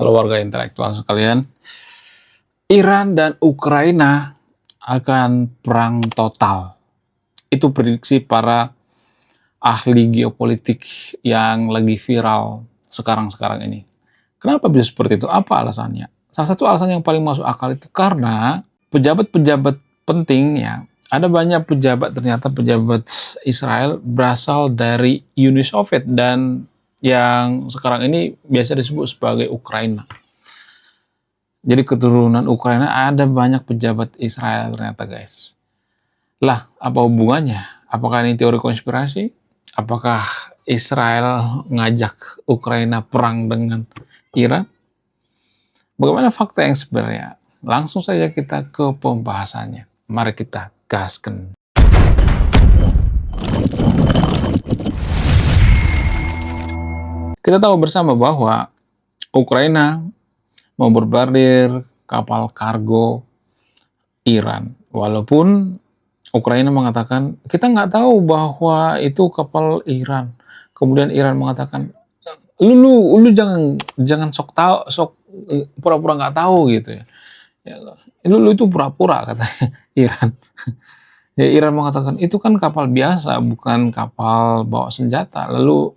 Halo warga intelektual sekalian, Iran dan Ukraina akan perang total. Itu prediksi para ahli geopolitik yang lagi viral sekarang-sekarang ini. Kenapa bisa seperti itu? Apa alasannya? Salah satu alasan yang paling masuk akal itu karena pejabat-pejabat penting ya, ada banyak pejabat, ternyata pejabat Israel berasal dari Uni Soviet dan yang sekarang ini biasa disebut sebagai Ukraina. Jadi keturunan Ukraina ada banyak pejabat Israel ternyata, guys. Lah, apa hubungannya? Apakah ini teori konspirasi? Apakah Israel ngajak Ukraina perang dengan Iran? Bagaimana fakta yang sebenarnya? Langsung saja kita ke pembahasannya. Mari kita gaskan. Kita tahu bersama bahwa Ukraina membombardir kapal kargo Iran. Walaupun Ukraina mengatakan, kita nggak tahu bahwa itu kapal Iran. Kemudian Iran mengatakan, lu jangan sok tahu, sok pura-pura nggak tahu gitu ya. Lu itu pura-pura katanya Iran. Ya, Iran mengatakan itu kan kapal biasa, bukan kapal bawa senjata. Lalu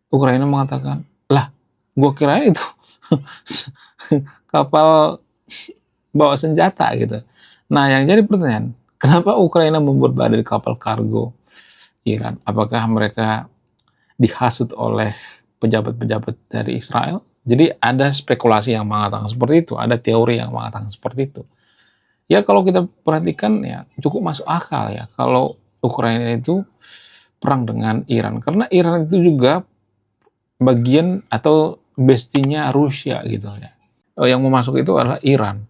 Ukraina mengatakan, lah, gua kira itu kapal bawa senjata gitu. Nah, yang jadi pertanyaan, kenapa Ukraina membombardir kapal kargo Iran? Apakah mereka dihasut oleh pejabat-pejabat dari Israel? Jadi ada spekulasi yang mengatakan seperti itu, ada teori yang mengatakan seperti itu. Ya kalau kita perhatikan ya cukup masuk akal ya kalau Ukraina itu perang dengan Iran. Karena Iran itu juga bagian atau bestinya Rusia gitu ya. Yang mau masuk itu adalah Iran.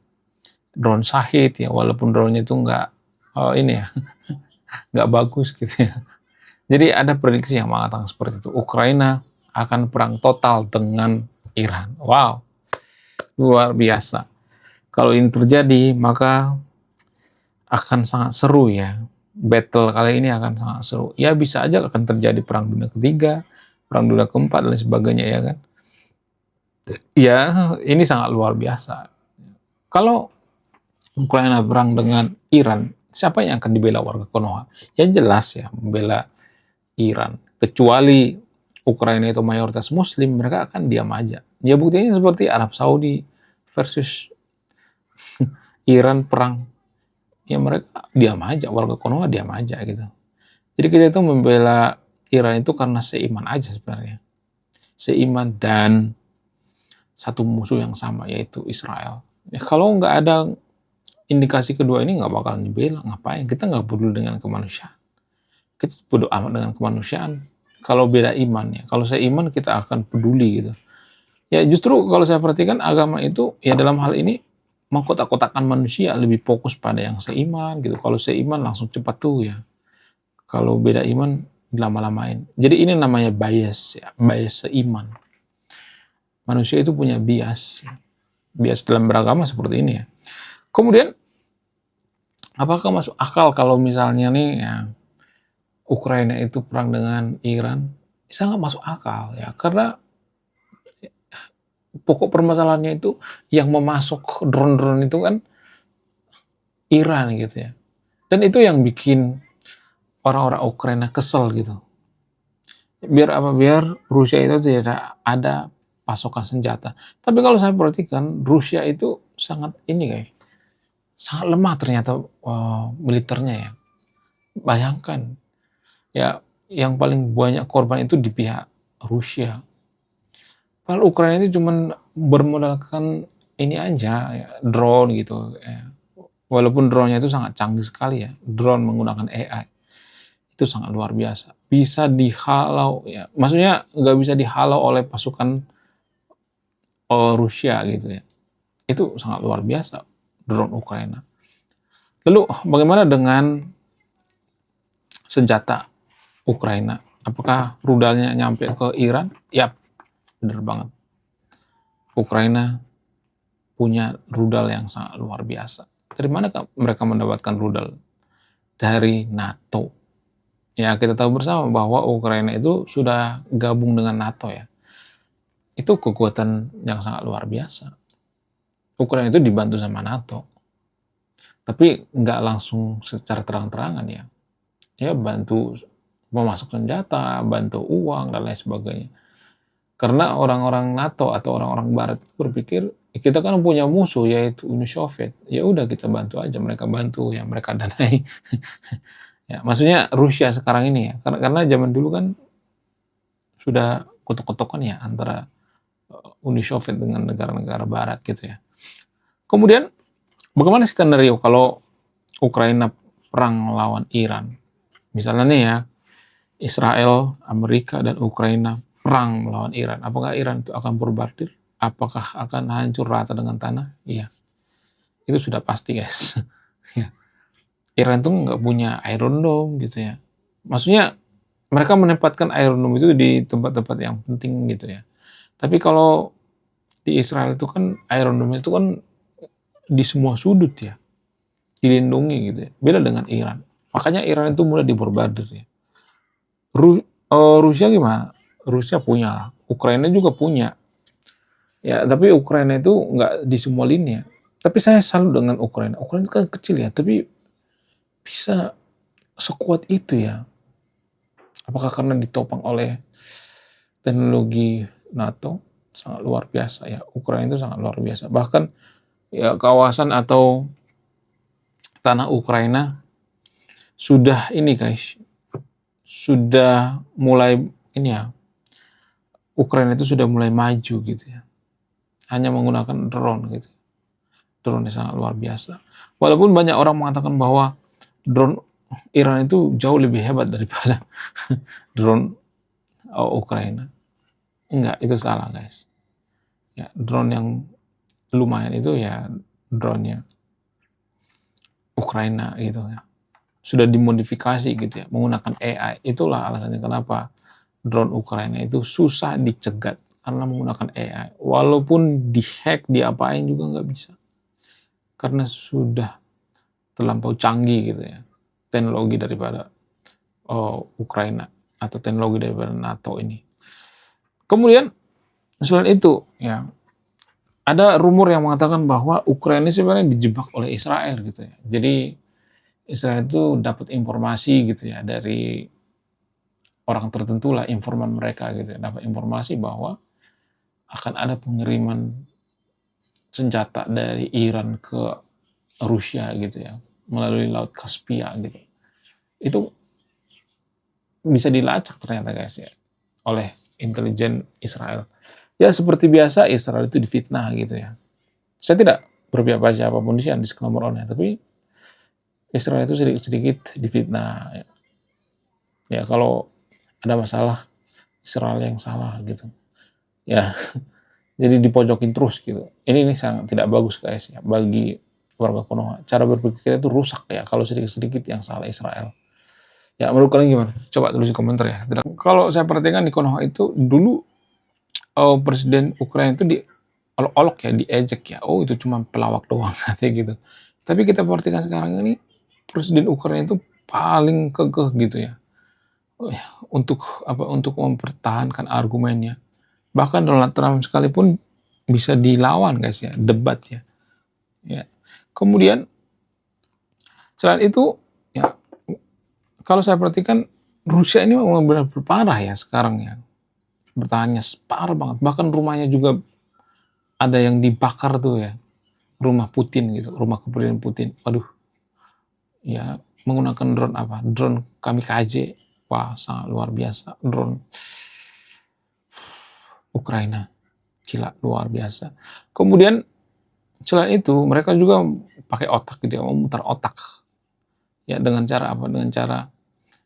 Drone Shahid ya, walaupun drone-nya itu ini ya, nggak bagus gitu ya. Jadi ada prediksi yang mengatakan seperti itu. Ukraina akan perang total dengan Iran. Wow, luar biasa. Kalau ini terjadi, maka akan sangat seru ya. Battle kali ini akan sangat seru. Ya bisa aja akan terjadi perang dunia ketiga, perang dunia keempat, dan sebagainya ya kan. Ya, ini sangat luar biasa. Kalau Ukraina perang dengan Iran, siapa yang akan dibela warga Konoha? Ya jelas ya, membela Iran. Kecuali Ukraina itu mayoritas Muslim, mereka akan diam aja. Ya buktinya seperti Arab Saudi versus Iran perang. Ya mereka diam aja, warga Konoha diam aja gitu. Jadi kita itu membela Iran itu karena seiman aja sebenarnya. Seiman dan satu musuh yang sama, yaitu Israel. Ya, kalau nggak ada indikasi kedua ini nggak bakalan dibela, ngapain? Kita nggak peduli dengan kemanusiaan. Kita bodo amat dengan kemanusiaan. Kalau beda iman ya, kalau saya iman kita akan peduli gitu. Ya justru kalau saya perhatikan agama itu ya dalam hal ini mengkotak-kotakkan manusia, lebih fokus pada yang seiman gitu. Kalau seiman langsung cepat tuh ya. Kalau beda iman dilama-lamain. Jadi ini namanya bias ya, bias seiman. Manusia itu punya bias. Bias dalam beragama seperti ini ya. Kemudian apakah masuk akal kalau misalnya nih ya Ukraina itu perang dengan Iran? Sangat masuk akal ya, karena pokok permasalahannya itu yang memasok drone-drone itu kan Iran gitu ya. Dan itu yang bikin orang-orang Ukraina kesel gitu. Biar apa? Biar Rusia itu tidak ada pasokan senjata. Tapi kalau saya perhatikan Rusia itu sangat ini kayak sangat lemah ternyata militernya ya. Bayangkan ya yang paling banyak korban itu di pihak Rusia. Padahal Ukraina itu cuma bermodalkan ini aja ya, drone gitu ya. Walaupun drone-nya itu sangat canggih sekali ya, drone menggunakan AI. Itu sangat luar biasa. Bisa dihalau ya. Maksudnya nggak bisa dihalau oleh pasukan Rusia gitu ya. Itu sangat luar biasa drone Ukraina. Lalu bagaimana dengan senjata Ukraina? Apakah rudalnya nyampe ke Iran? Yap, benar banget. Ukraina punya rudal yang sangat luar biasa. Dari mana mereka mendapatkan rudal? Dari NATO. Ya, kita tahu bersama bahwa Ukraina itu sudah gabung dengan NATO ya. itu kekuatan yang sangat luar biasa. Ukraina itu dibantu sama NATO, tapi nggak langsung secara terang-terangan ya. Ya bantu memasuk senjata, bantu uang, dan lain sebagainya. Karena orang-orang NATO atau orang-orang Barat itu berpikir, kita kan punya musuh yaitu Uni Soviet. Ya udah kita bantu aja, mereka bantu ya, mereka danai. Ya, maksudnya Rusia sekarang ini ya, karena zaman dulu kan sudah kotok-kotokan ya antara Uni Soviet dengan negara-negara Barat gitu ya. Kemudian bagaimana skenario kalau Ukraina perang lawan Iran? Misalnya nih ya, Israel, Amerika, dan Ukraina perang melawan Iran. Apakah Iran itu akan bombardir? Apakah akan hancur rata dengan tanah? Iya, itu sudah pasti guys. Ya. Iran itu nggak punya Iron Dome gitu ya. Maksudnya mereka menempatkan Iron Dome itu di tempat-tempat yang penting gitu ya. Tapi kalau di Israel itu kan Iron Dome itu kan di semua sudut ya, dilindungi gitu ya. Beda dengan Iran. Makanya Iran itu mudah dibombardir ya. Rusia gimana? Rusia punya, Ukraina juga punya. Ya, tapi Ukraina itu nggak di semua lini ya. Tapi saya salut dengan Ukraina. Ukraina kan kecil ya, tapi bisa sekuat itu ya. Apakah karena ditopang oleh teknologi NATO? Sangat luar biasa ya. Ukraina itu sangat luar biasa. Bahkan ya kawasan atau tanah Ukraina sudah ini guys, sudah mulai ini ya, Ukraina itu sudah mulai maju gitu ya. Hanya menggunakan drone gitu. Drone yang sangat luar biasa. Walaupun banyak orang mengatakan bahwa drone Iran itu jauh lebih hebat daripada drone Ukraina. Enggak, itu salah guys. Ya, drone yang lumayan itu ya drone-nya Ukraina gitu ya. Sudah dimodifikasi gitu ya, menggunakan AI. Itulah alasannya kenapa drone Ukraina itu susah dicegat karena menggunakan AI. Walaupun dihack, diapain juga nggak bisa. Karena sudah terlampau canggih gitu ya, teknologi daripada Ukraina atau teknologi daripada NATO ini. Kemudian selain itu ya, ada rumor yang mengatakan bahwa Ukraina sebenarnya dijebak oleh Israel gitu ya. Jadi Israel itu dapat informasi gitu ya dari orang tertentu lah, informan mereka gitu ya, dapat informasi bahwa akan ada pengiriman senjata dari Iran ke Rusia gitu ya, melalui Laut Kaspia gitu. Itu bisa dilacak ternyata guys ya, oleh intelijen Israel. Ya seperti biasa Israel itu difitnah gitu ya. Saya tidak berpihak pada siapapun di sini, nomor onnya, tapi Israel itu sedikit-sedikit difitnah. Ya kalau ada masalah Israel yang salah gitu. Ya, jadi dipojokin terus gitu. Ini sangat tidak bagus guys ya bagi warga Konoha. Cara berpikir kita itu rusak ya kalau sedikit-sedikit yang salah Israel. Ya menurut kalian gimana? Coba tulis di komentar ya. Kalau saya perhatikan di Konoha itu dulu presiden Ukraina itu diolok-olok ya, diejek ya. Oh itu cuma pelawak doang katanya gitu. Tapi kita perhatikan sekarang ini presiden Ukraina itu paling kekeh gitu ya. Untuk apa? Untuk mempertahankan argumennya. Bahkan Donald Trump sekalipun bisa dilawan guys ya, debat ya. Ya. Kemudian selain itu ya, kalau saya perhatikan Rusia ini memang benar-benar parah ya sekarang ya. Bertahannya parah banget. Bahkan rumahnya juga ada yang dibakar tuh ya. Rumah Putin gitu, rumah kepresidenan Putin. Waduh. Ya, menggunakan drone apa? Drone kamikaze. Wah, sangat luar biasa. Drone Ukraina. Gila, luar biasa. Kemudian selain itu mereka juga pakai otak gitu ya, memutar otak. Ya, dengan cara apa? Dengan cara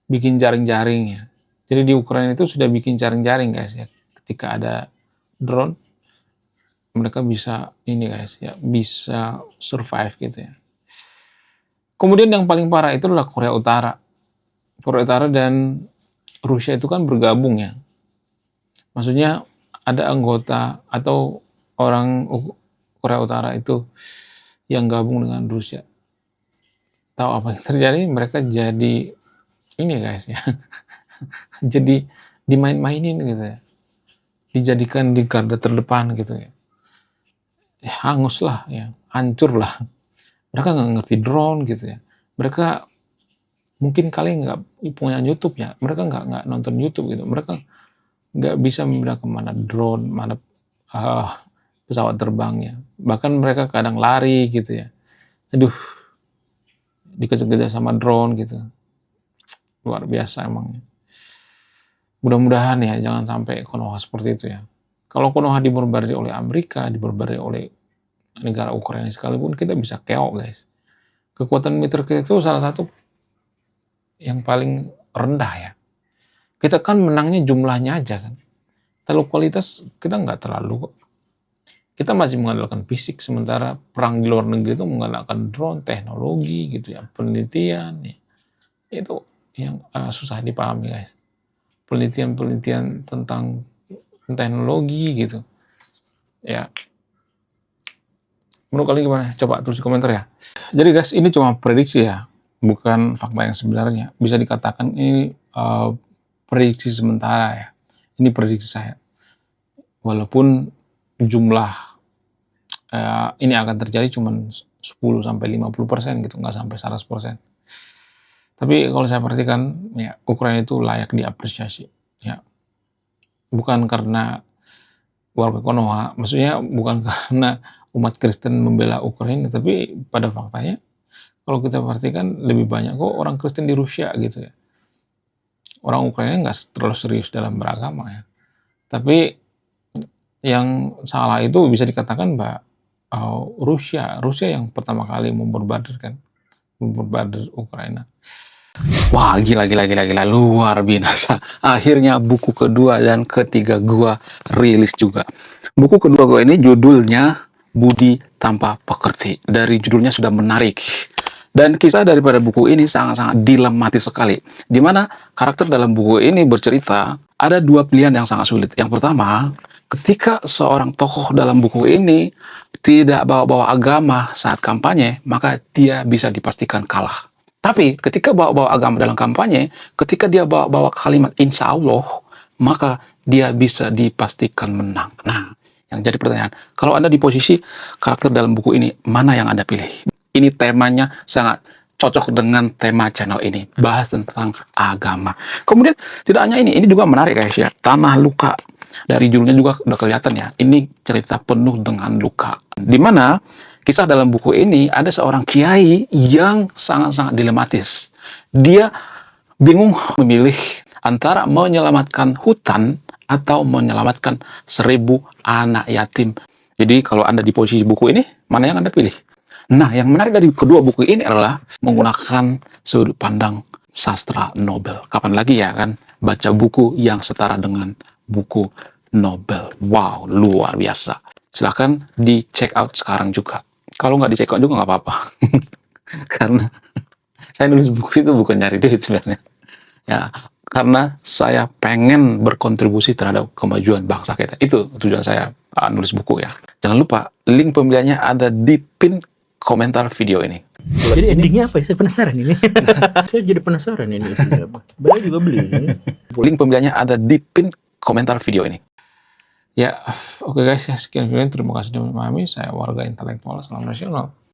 bikin jaring-jaring ya. Jadi di Ukraina itu sudah bikin jaring-jaring guys ya. Ketika ada drone, mereka bisa ini guys ya, bisa survive gitu ya. Kemudian yang paling parah itu adalah Korea Utara. Korea Utara dan Rusia itu kan bergabung ya. Maksudnya ada anggota atau orang Korea Utara itu yang gabung dengan Rusia. Tahu apa yang terjadi? Mereka jadi ini guys ya. Jadi dimain-mainin gitu ya. dijadikan di garda terdepan gitu ya, hangus lah ya, hancur lah. Mereka nggak ngerti drone gitu ya. Mereka mungkin kali nggak punya YouTube ya, mereka nggak nonton YouTube gitu. Mereka nggak bisa membedakan mana drone, mana pesawat terbangnya. Bahkan mereka kadang lari gitu ya. Aduh, dikejar-kejar sama drone gitu. Luar biasa emang. Mudah-mudahan ya jangan sampai Konoha seperti itu ya. Kalau Konoha dibombardir oleh Amerika, dibombardir oleh negara Ukraina sekalipun, kita bisa keok guys. Kekuatan militer kita itu salah satu yang paling rendah ya. Kita kan menangnya jumlahnya aja kan. Kalau kualitas kita nggak terlalu kok. Kita masih mengandalkan fisik, sementara perang di luar negeri itu mengandalkan drone, teknologi gitu ya, penelitian ya. Itu yang susah dipahami guys. Penelitian-penelitian tentang teknologi gitu. Ya. Menurut kalian gimana? Coba tulis di komentar ya. Jadi guys, ini cuma prediksi ya, bukan fakta yang sebenarnya. Bisa dikatakan ini prediksi sementara ya. Ini prediksi saya. Walaupun jumlah ini akan terjadi cuma 10-50% gitu, nggak sampai 100%. Tapi kalau saya perhatikan, ya Ukraina itu layak diapresiasi. Ya, bukan karena warga Konoha, maksudnya bukan karena umat Kristen membela Ukraina, tapi pada faktanya kalau kita perhatikan lebih banyak kok orang Kristen di Rusia gitu ya. Orang Ukraina nggak terlalu serius dalam beragama ya. Tapi yang salah itu bisa dikatakan Rusia yang pertama kali memborbardir Ukraina. Wah, gila, luar biasa. Akhirnya buku kedua dan ketiga gua rilis juga. Buku kedua gua ini judulnya Budi Tanpa Pekerti. Dari judulnya sudah menarik. Dan kisah daripada buku ini sangat-sangat dilematis sekali. Di mana karakter dalam buku ini bercerita, ada dua pilihan yang sangat sulit. Yang pertama, ketika seorang tokoh dalam buku ini tidak bawa-bawa agama saat kampanye, maka dia bisa dipastikan kalah. Tapi ketika bawa-bawa agama dalam kampanye, ketika dia bawa-bawa kalimat insya Allah, maka dia bisa dipastikan menang. Nah, yang jadi pertanyaan, kalau Anda di posisi karakter dalam buku ini, mana yang Anda pilih? Ini temanya sangat cocok dengan tema channel ini, bahas tentang agama. Kemudian tidak hanya ini juga menarik guys ya, Tanah Luka. Dari judulnya juga udah kelihatan ya, ini cerita penuh dengan luka. Dimana kisah dalam buku ini ada seorang kiai yang sangat-sangat dilematis. Dia bingung memilih antara menyelamatkan hutan atau menyelamatkan 1000 anak yatim. Jadi kalau Anda di posisi buku ini, mana yang Anda pilih? Nah, yang menarik dari kedua buku ini adalah menggunakan sudut pandang sastra Nobel. Kapan lagi ya kan baca buku yang setara dengan buku Nobel. Wow, luar biasa. Silahkan di check out sekarang juga. Kalau nggak di check out juga nggak apa-apa. Karena saya nulis buku itu bukan nyari duit sebenarnya. Ya, karena saya pengen berkontribusi terhadap kemajuan bangsa kita. Itu tujuan saya nulis buku ya. Jangan lupa, link pembeliannya ada di pin komentar video ini. Jadi endingnya apa ya? Saya penasaran ini. Saya jadi penasaran ini isinya apa. Beliau juga beli. Link pembeliannya ada di pin komentar video ini. Ya, oke guys, ya sekian video. Terima kasih sudah memahami. Saya warga intelektual, salam nasional.